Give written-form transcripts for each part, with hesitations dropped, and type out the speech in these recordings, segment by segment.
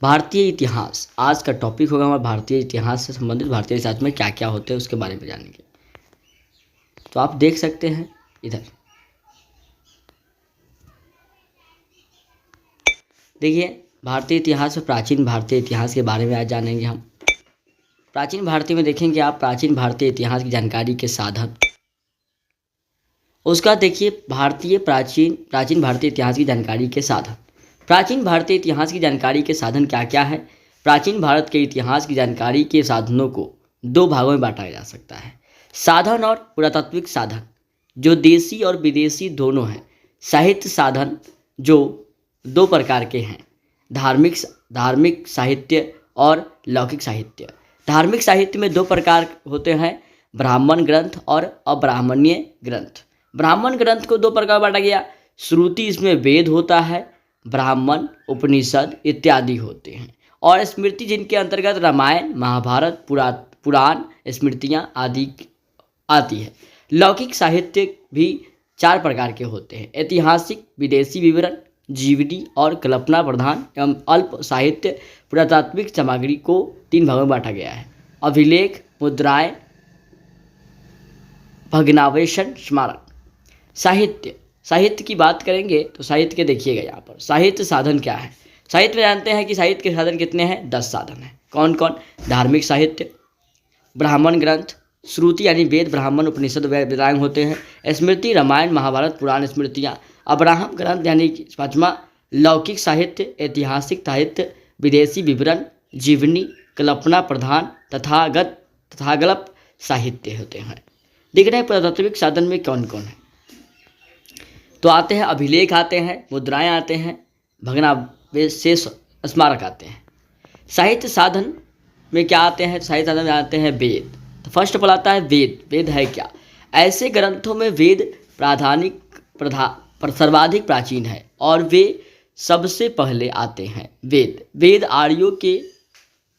भारतीय इतिहास आज का टॉपिक होगा हमारा भारतीय इतिहास से संबंधित। भारतीय इतिहास में क्या क्या होते हैं उसके बारे में जानेंगे। तो आप देख सकते हैं इधर, देखिए भारतीय इतिहास में प्राचीन भारतीय इतिहास के बारे में आज जानेंगे हम। प्राचीन भारतीय में देखेंगे आप प्राचीन भारतीय इतिहास की जानकारी के साधन। उसका देखिए प्राचीन भारतीय इतिहास की जानकारी के साधन। प्राचीन भारतीय इतिहास की जानकारी के साधन क्या क्या है। प्राचीन भारत के इतिहास की जानकारी के साधनों को दो भागों में बांटा जा सकता है, साधन और पुरातात्विक साधन, जो देशी और विदेशी दोनों हैं। साहित्य साधन जो दो प्रकार के हैं, धार्मिक साहित्य और लौकिक साहित्य। धार्मिक साहित्य में दो प्रकार होते हैं, ब्राह्मण ग्रंथ और अब्राह्मणीय ग्रंथ। ब्राह्मण ग्रंथ को दो प्रकार बांटा गया, श्रुति इसमें वेद होता है, ब्राह्मण उपनिषद इत्यादि होते हैं, और स्मृति जिनके अंतर्गत रामायण महाभारत पुराण स्मृतियाँ आदि आती है। लौकिक साहित्य भी चार प्रकार के होते हैं, ऐतिहासिक, विदेशी विवरण, जीवनी और कल्पना प्रधान एवं अल्प साहित्य। पुरातात्विक सामग्री को तीन भागों में बांटा गया है, अभिलेख, मुद्राएं, भग्नावशेष, स्मारक। साहित्य की बात करेंगे तो साहित्य के देखिएगा यहाँ पर साहित्य साधन क्या है। साहित्य में जानते हैं कि साहित्य के साधन कितने हैं, 10 साधन हैं। कौन कौन? धार्मिक साहित्य, ब्राह्मण ग्रंथ, श्रुति यानी वेद ब्राह्मण उपनिषद वेदांग होते हैं, स्मृति रामायण महाभारत पुराण स्मृतियाँ, अब्राह्म ग्रंथ यानी पांचवा, लौकिक साहित्य, ऐतिहासिक साहित्य, विदेशी विवरण, जीवनी, कल्पना प्रधान, तथागत साहित्य होते हैं। देख रहे हैं पुरातात्विक साधन में कौन कौन है। तो आते हैं अभिलेख, आते हैं मुद्राएं, आते हैं भग्नावशेष, स्मारक आते हैं। साहित्य साधन में क्या आते हैं? साहित्य साधन में आते हैं वेद। तो फर्स्ट पर आता है वेद। वेद है क्या? ऐसे ग्रंथों में वेद सर्वाधिक प्राचीन है और वे सबसे पहले आते हैं। वेद आर्यों के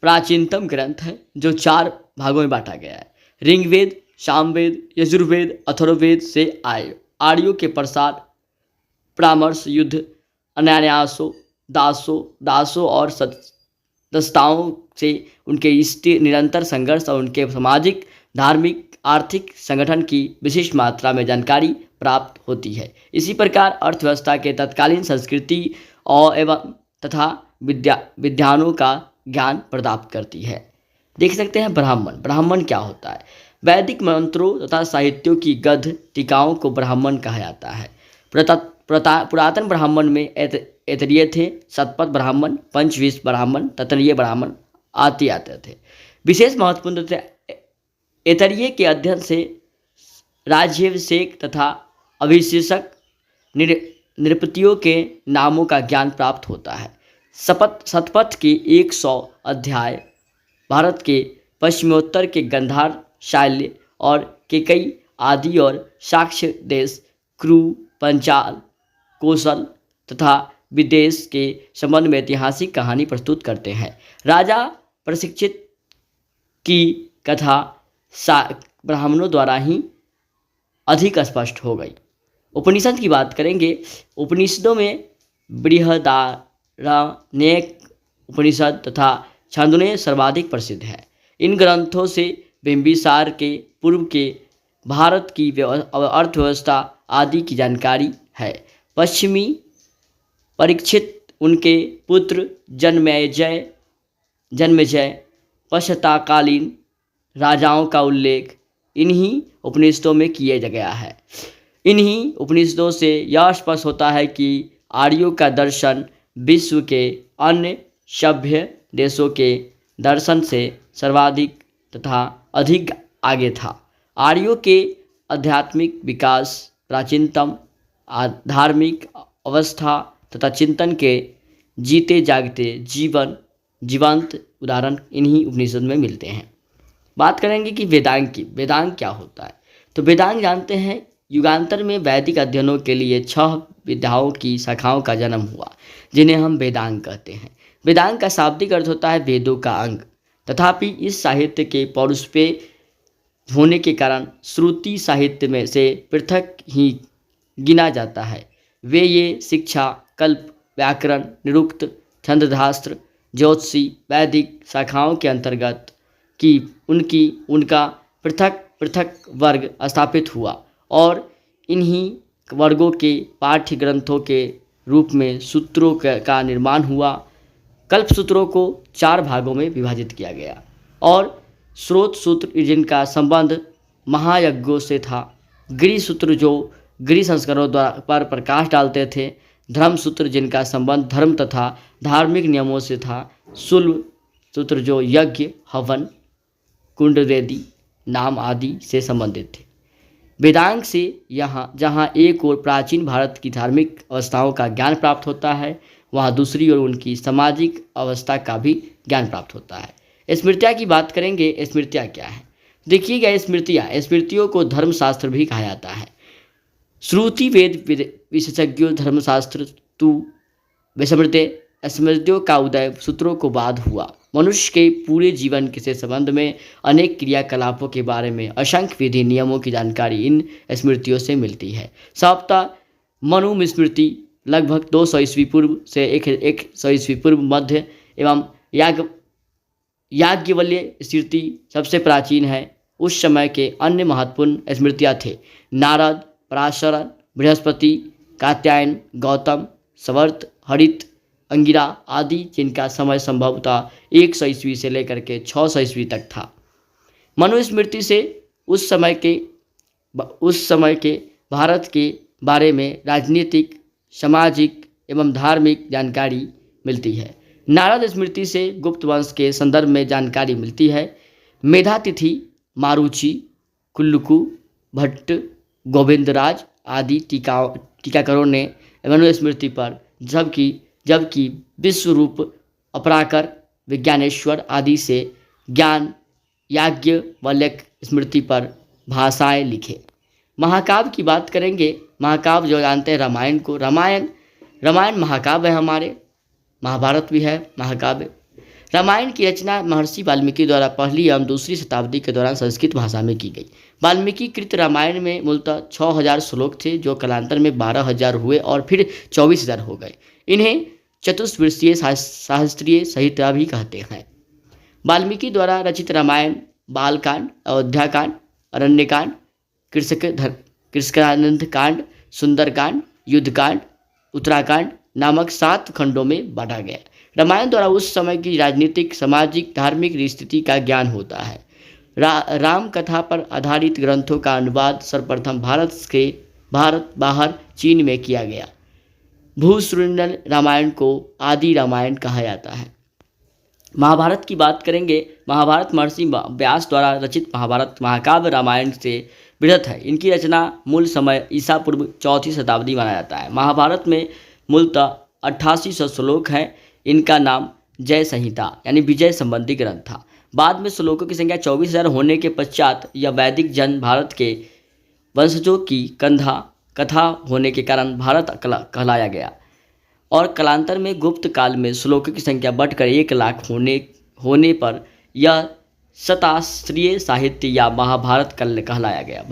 प्राचीनतम ग्रंथ है जो चार भागों में बांटा गया है। ऋग्वेद, सामवेद, यजुर्वेद, अथर्ववेद से आए। आर्यों के प्रसाद, परामर्श, युद्ध, अन्यासों, दासों और दस्ताओं से उनके निरंतर संघर्ष और उनके सामाजिक, धार्मिक, आर्थिक संगठन की विशिष्ट मात्रा में जानकारी प्राप्त होती है। इसी प्रकार अर्थव्यवस्था के तत्कालीन संस्कृति और एवं तथा विज्ञानों का ज्ञान प्राप्त करती है। देख सकते हैं ब्राह्मण क्या होता है? वैदिक मंत्रों तथा साहित्यों की गद्य टीकाओं को ब्राह्मण कहा जाता है। पुरातन ब्राह्मण में ऐतरेय थे, शतपथ ब्राह्मण, पंचविंश ब्राह्मण, तत्तीय ब्राह्मण आते थे। विशेष महत्वपूर्ण थे। ऐतरेय के अध्ययन से राज्याभिषेक तथा अभिषेक नृपतियों के नामों का ज्ञान प्राप्त होता है। शतपथ के 100 अध्याय भारत के पश्चिमोत्तर के गंधार, शैल्य और केकई आदि और साक्ष्य देश, क्रू, पंचाल, कौशल तथा विदेश के संबंध में ऐतिहासिक कहानी प्रस्तुत करते हैं। राजा प्रशिक्षित की कथा ब्राह्मणों द्वारा ही अधिक स्पष्ट हो गई। उपनिषद की बात करेंगे। उपनिषदों में बृहदारण्यक उपनिषद तथा छांदोग्य सर्वाधिक प्रसिद्ध है। इन ग्रंथों से बिंबिसार के पूर्व के भारत की अर्थव्यवस्था आदि की जानकारी है। पश्चिमी परीक्षित, उनके पुत्र जन्मेजय पश्चातकालीन राजाओं का उल्लेख इन्हीं उपनिषदों में किया गया है। इन्हीं उपनिषदों से यह स्पष्ट होता है कि आर्यों का दर्शन विश्व के अन्य सभ्य देशों के दर्शन से सर्वाधिक तथा अधिक आगे था। आर्यों के आध्यात्मिक विकास, प्राचीनतम धार्मिक अवस्था तथा चिंतन के जीते जागते जीवंत उदाहरण इन्हीं उपनिषद में मिलते हैं। बात करेंगे कि वेदांग की। वेदांग क्या होता है? तो वेदांग जानते हैं, युगांतर में वैदिक अध्ययनों के लिए 6 विद्याओं की शाखाओं का जन्म हुआ, जिन्हें हम वेदांग कहते हैं। वेदांग का शाब्दिक अर्थ होता है वेदों का अंग। तथापि इस साहित्य के पौरुष पे होने के कारण श्रुति साहित्य में से पृथक ही गिना जाता है। वे ये शिक्षा, कल्प, व्याकरण, निरुक्त, छंदशास्त्र, ज्योतिषी, वैदिक शाखाओं के अंतर्गत की उनका पृथक पृथक वर्ग स्थापित हुआ और इन्हीं वर्गों के पाठ्य ग्रंथों के रूप में सूत्रों का निर्माण हुआ। कल्प सूत्रों को 4 भागों में विभाजित किया गया और स्रोत सूत्र जिनका संबंध महायज्ञों से था, गृह सूत्र जो गृह संस्कारों द्वारा पर प्रकाश डालते थे, धर्म सूत्र जिनका संबंध धर्म तथा धार्मिक नियमों से था, शुल्ब सूत्र जो यज्ञ, हवन, कुंड वेदी, नाम आदि से संबंधित थे। वेदांग से जहाँ एक ओर प्राचीन भारत की धार्मिक अवस्थाओं का ज्ञान प्राप्त होता है, वहाँ दूसरी ओर उनकी सामाजिक अवस्था का भी ज्ञान प्राप्त होता है। स्मृतियाँ की बात करेंगे। स्मृतियाँ क्या है? देखिएगा, स्मृतियों को धर्मशास्त्र भी कहा जाता है। श्रुति वेद विशेषज्ञों धर्मशास्त्र तु विस्मृते, स्मृतियों का उदय सूत्रों को बाद हुआ। मनुष्य के पूरे जीवन के संबंध में अनेक क्रियाकलापों के बारे में असंख्य विधि नियमों की जानकारी इन स्मृतियों से मिलती है। सप्ताह मनु स्मृति लगभग 200 ईस्वी पूर्व से 100 ईस्वी पूर्व मध्य एवं याज्ञवल्क्य स्मृति सबसे प्राचीन है। उस समय के अन्य महत्वपूर्ण स्मृतियाँ थे नारद, पराशर, बृहस्पति, कात्यायन, गौतम, सवर्त, हरित, अंगिरा आदि, जिनका समय संभवतः 100 ईस्वी से लेकर के 600 ईस्वी तक था। मनुस्मृति से उस समय के भारत के बारे में राजनीतिक, सामाजिक एवं धार्मिक जानकारी मिलती है। नारद स्मृति से गुप्त वंश के संदर्भ में जानकारी मिलती है। मेधातिथि, मारुचि, कुल्लुकु, भट्ट, गोविंदराज आदि टीकाकारों ने मनुस्मृति पर जबकि विश्वरूप, अपराकर, विज्ञानेश्वर आदि से ज्ञान याज्ञवल्क्य स्मृति पर भाषाएं लिखे। महाकाव्य की बात करेंगे। महाकाव्य जो जानते हैं रामायण को, रामायण महाकाव्य है। हमारे महाभारत भी है महाकाव्य। रामायण की रचना महर्षि वाल्मीकि द्वारा पहली एवं दूसरी शताब्दी के दौरान संस्कृत भाषा में की गई। वाल्मीकि कृत रामायण में मूलतः 6000 श्लोक थे, जो कालांतर में 12000 हुए और फिर 24000 हो गए। इन्हें चतुष्वर्षीय शास्त्रीय साहित्य भी कहते हैं। वाल्मीकि द्वारा रचित रामायण बालकांड, अयोध्याकांड, अरण्यकांड, कृष्णानंद कांड, सुंदरकांड, युद्धकांड, उत्तराकांड नामक 7 खंडों में बांटा गया। रामायण द्वारा उस समय की राजनीतिक, सामाजिक, धार्मिक स्थिति का ज्ञान होता है। राम कथा पर आधारित ग्रंथों का अनुवाद सर्वप्रथम भारत बाहर चीन में किया गया। भूसृणल रामायण को आदि रामायण कहा जाता है। महाभारत की बात करेंगे। महाभारत महर्षि व्यास द्वारा रचित महाभारत महाकाव्य रामायण से वृहत है। इनकी रचना मूल समय ईसा पूर्व 4वीं शताब्दी माना जाता है। महाभारत में मूलतः 8800 श्लोक हैं। इनका नाम जय संहिता यानी विजय संबंधी ग्रंथ था। बाद में श्लोकों की संख्या 24000 होने के पश्चात यह वैदिक जन भारत के वंशजों की कथा होने के कारण भारत कहलाया गया और कालांतर में गुप्त काल में श्लोकों की संख्या बढ़कर 1 लाख होने पर यह शतास्त्रीय साहित्य या महाभारत कहलाया गया।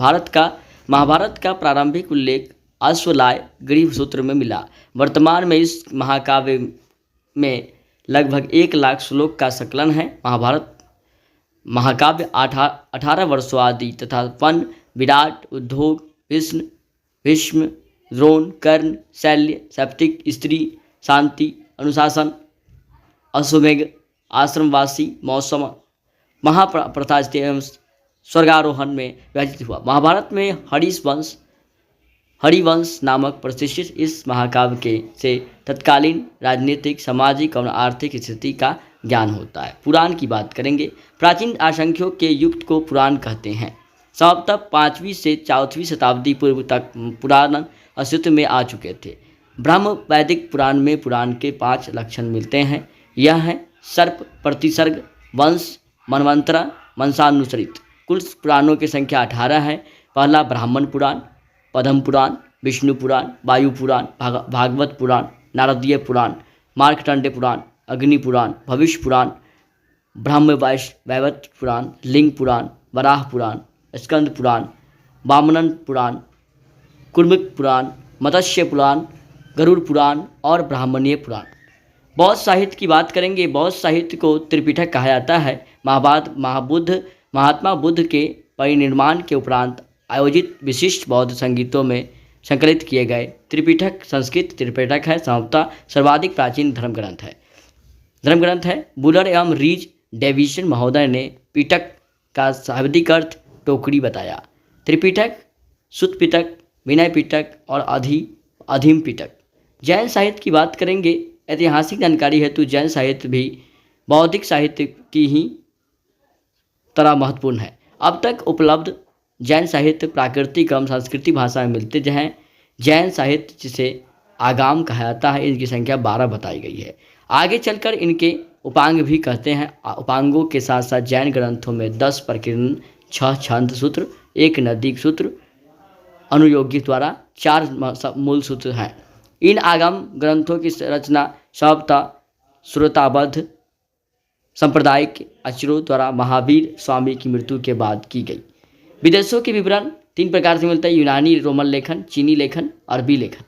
महाभारत का प्रारंभिक उल्लेख अश्वलाय गृह सूत्र में मिला। वर्तमान में इस महाकाव्य में लगभग 1 लाख श्लोक का संकलन है। महाकाव्य 18 वर्षों आदि तथा वन, विराट, उद्योग, भीष्म, द्रोण, कर्ण, शल्य, सप्तिक, स्त्री, शांति, अनुशासन, अश्वमेघ, आश्रमवासी, मौसम, महाप्रथा एवं स्वर्गारोहण में विभाजित हुआ। महाभारत में हरिवंश नामक प्रतिष्ठित इस महाकाव्य से तत्कालीन राजनीतिक, सामाजिक और आर्थिक स्थिति का ज्ञान होता है। पुराण की बात करेंगे। प्राचीन असंख्यों के युग को पुराण कहते हैं। संभवतः 5वीं से 4वीं शताब्दी पूर्व तक पुराण अस्तित्व में आ चुके थे। ब्रह्म वैदिक पुराण में पुराण के 5 लक्षण मिलते हैं। यह है सर्प, प्रतिसर्ग, वंश, मनवंतर, वंशानुचरित। कुल पुराणों की संख्या 18 है। पहला ब्राह्मण पुराण, पद्म पुराण, विष्णु पुराण, वायु पुराण, भागवत पुराण, नारदीय पुराण, मार्कंडेय पुराण, अग्नि पुराण, भविष्य पुराण, ब्रह्म वैवर्त पुराण, लिंग पुराण, वराह पुराण, स्कंद पुराण, वामन पुराण, कुर्मिक पुराण, मत्स्य पुराण, गरुड़ पुराण और ब्राह्मणीय पुराण। बौद्ध साहित्य की बात करेंगे। बौद्ध साहित्य को त्रिपिटक कहा जाता है। महात्मा बुद्ध के परिनिर्वाण के उपरांत आयोजित विशिष्ट बौद्ध संगीतों में संकलित किए गए त्रिपिटक संस्कृत त्रिपिटक है। संभवतः सर्वाधिक प्राचीन धर्म ग्रंथ है। बुलर एवं रीज डेविसन महोदय ने पिटक का शाब्दिक अर्थ टोकरी बताया। त्रिपिटक, सुत्त पिटक, विनय पिटक और अधिम पिटक। जैन साहित्य की बात करेंगे। ऐतिहासिक जानकारी हेतु जैन साहित्य भी बौद्धिक साहित्य की ही तरह महत्वपूर्ण है। अब तक उपलब्ध जैन साहित्य प्राकृतिक एवं संस्कृत भाषा में मिलते हैं। जैन साहित्य जिसे आगाम कहा जाता है, इनकी संख्या 12 बताई गई है। आगे चलकर इनके उपांग भी कहते हैं। उपांगों के साथ साथ जैन ग्रंथों में 10 प्रकीर्णन, 6 छंद सूत्र, 1 नदीक सूत्र, अनुयोगी द्वारा 4 मूल सूत्र हैं। इन आगम ग्रंथों की रचना स्वतः श्रोताबद्ध सांप्रदायिक आचार्यों द्वारा महावीर स्वामी की मृत्यु के बाद की गई। विदेशों के विवरण 3 प्रकार से मिलता है: यूनानी रोमन लेखन, चीनी लेखन, अरबी लेखन।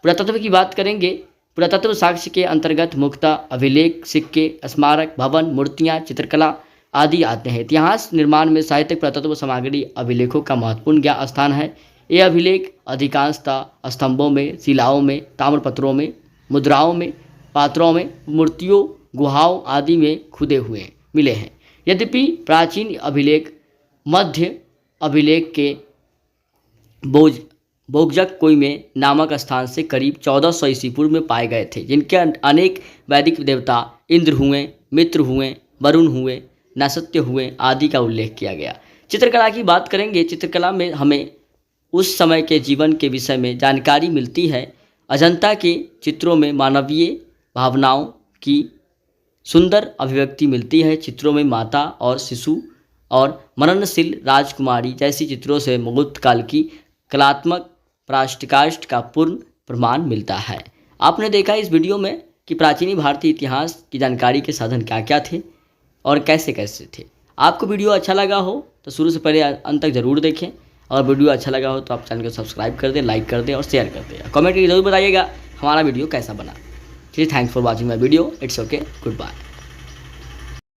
पुरातत्व की बात करेंगे। पुरातत्व साक्ष्य के अंतर्गत मुख्यतः अभिलेख, सिक्के, स्मारक, भवन, मूर्तियाँ, चित्रकला आदि आते हैं। इतिहास निर्माण में साहित्यिक पुरातत्व सामग्री अभिलेखों का महत्वपूर्ण स्थान है। ये अभिलेख अधिकांशतः स्तंभों में, शिलाओं में, ताम्रपत्रों में, मुद्राओं में, पात्रों में, मूर्तियों, गुहाओं आदि में खुदे हुए मिले हैं। यद्यपि प्राचीन अभिलेख मध्य अभिलेख के बोगजक में नामक स्थान से करीब 1400 ईस्वी पूर्व में पाए गए थे, जिनके अनेक वैदिक देवता इंद्र हुए, मित्र हुए, वरुण हुए, नैसत्य हुए आदि का उल्लेख किया गया। चित्रकला की बात करेंगे। चित्रकला में हमें उस समय के जीवन के विषय में जानकारी मिलती है। अजंता के चित्रों में मानवीय भावनाओं की सुंदर अभिव्यक्ति मिलती है। चित्रों में माता और शिशु और मननशील राजकुमारी जैसी चित्रों से मुगुप्त काल की कलात्मक पराकाष्ठ का पूर्ण प्रमाण मिलता है। आपने देखा इस वीडियो में कि प्राचीन भारतीय इतिहास की जानकारी के साधन क्या क्या थे और कैसे कैसे थे। आपको वीडियो अच्छा लगा हो तो शुरू से पहले अंत तक जरूर देखें, और वीडियो अच्छा लगा हो तो आप चैनल को सब्सक्राइब कर दें, लाइक कर दें और शेयर कर दें। कमेंट करके जरूर बताइएगा हमारा वीडियो कैसा बना। चलिए, thanks for watching my video. It's okay, good bye.